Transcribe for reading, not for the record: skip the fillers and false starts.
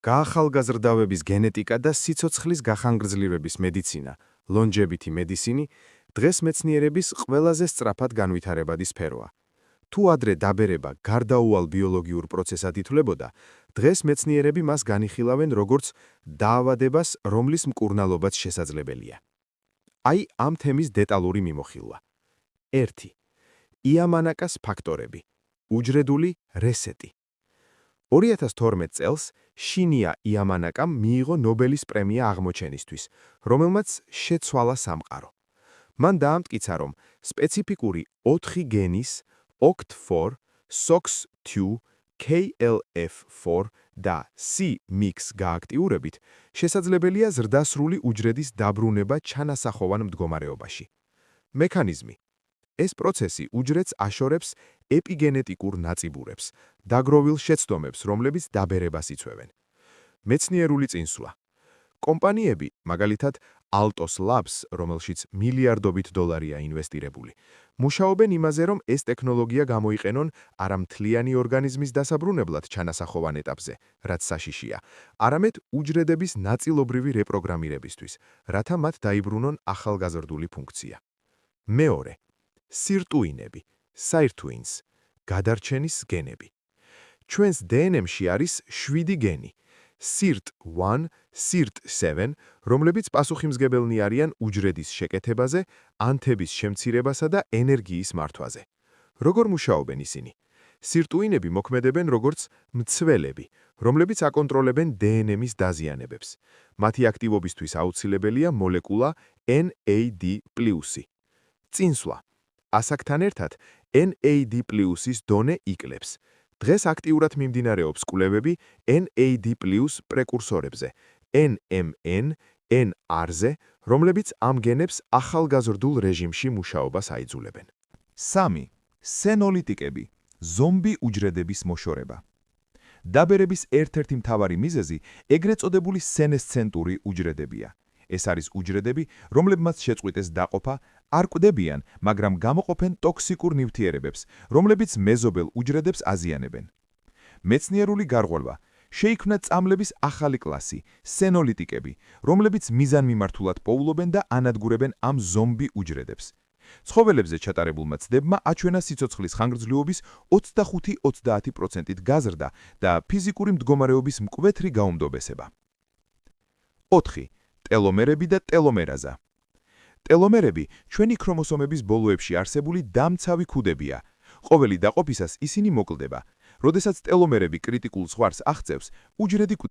გაახალგაზრდავების გენეტიკა და სიცოცხლის გახანგრძლივების მედიცინა, longevity medicine, დღეს მეცნიერების ყველაზე სწრაფად განვითარებადი სფეროა. თუ ადრე დაბერება გარდაუვალ ბიოლოგიურ პროცესად ითვლებოდა, დღეს მეცნიერები მას განიხილავენ როგორც დაავადებას, რომლის მკურნალობაც შესაძლებელია. აი ამ თემის დეტალური მიმოხილვა. 1. იამანაკას ფაქტორები. უჯრედული რესეტი. 2012 წელს შინია იამანაკამ მიიღო ნობელის პრემია აღმოჩენისთვის, რომელმაც შეცვალა სამყარო. მან დაამტკიცა, რომ სპეციფიკური 4 გენის OCT4, SOX2, KLF4 და C-MYC გააქტიურებით შესაძლებელია ზრდასრული უჯრედის დაბრუნება ჩანასახოვან მდგომარეობაში. მექანიზმი. ეს პროცესი უჯრედს აშორებს ეპიგენეტიკურ ნაწიბურებს, დაგროვილ შეცდომებს, რომლებიც დაბერებას იწვევენ. მეცნიერული წინსვლა. კომპანიები, მაგალითად Altos Labs, რომელშიც მილიარდობით დოლარია ინვესტირებული, მუშაობენ იმაზე, რომ ეს ტექნოლოგია გამოიყენონ არა მთლიანი ორგანიზმის დასაბრუნებლად ჩანასახოვან ეტაპზე, რაც საშიშია, არამედ უჯრედების ნაწილობრივი რეპროგრამირებისთვის, რათა მათ დაიბრუნონ ახალგაზრდული ფუნქცია. მეორე. სირტუინები, sirtuins, გადარჩენის გენები. ჩვენს DNM-ში არის 7 გენი, SIRT1, SIRT7, რომლებიც პასუხისმგებელნი არიან უჯრედის შეკეთებაზე, ანთების შემცირებასა და ენერგიის მართვაზე. როგორ მუშაობენ ისინი? სირტუინები მოქმედებენ როგორც მცველები, რომლებიც აკონტროლებენ DNM-ის დაზიანებებს. მათი აქტივობისთვის აუცილებელია მოლეკულა NAD+. წინსვლა. ასაკთან ერთად NAD+-ის დონე იკლებს. დღეს აქტიურად მიმდინარეობს კვლევები NAD+ პრეკურსორებზე, NMN, NR-ზე, რომლებიც ამ გენებს ახალგაზრდულ რეჟიმში მუშაობას აიძულებენ. 3. სენოლიტიკები, ზომბი უჯრედების მოშორება. დაბერების ერთ-ერთი მთავარი მიზეზი ეგრეთ წოდებული სენესცენტური უჯრედებია. ეს არის უჯრედები, რომლებმაც შეწყვიტეს დაყოფა, არ კვდებიან, მაგრამ გამოყოფენ ტოქსიკურ ნივთიერებებს, რომლებიც მეზობელ უჯრედებს აზიანებენ. მეცნიერული გარღვევა. შეიქმნა წამლების ახალი კლასი, სენოლიტიკები, რომლებიც მიზანმიმართულად პოულობენ და ანადგურებენ ამ ზომბი უჯრედებს. ცხოველებზე ჩატარებულმა ცდებმა აჩვენა სიცოცხლის ხანგრძლივობის 25-30%-ით გაზრდა და ფიზიკური მდგომარეობის მკვეთრი გაუმჯობესება. 4. ტელომერები და ტელომერაზა. ტელომერები ჩვენი ქრომოსომების ბოლოებში არსებული დამცავი ქუდებია. ყოველი დაყოფისას ისინი მოკლდება. როდესაც ტელომერები კრიტიკულ ზღვარს აღწევს, უჯრედი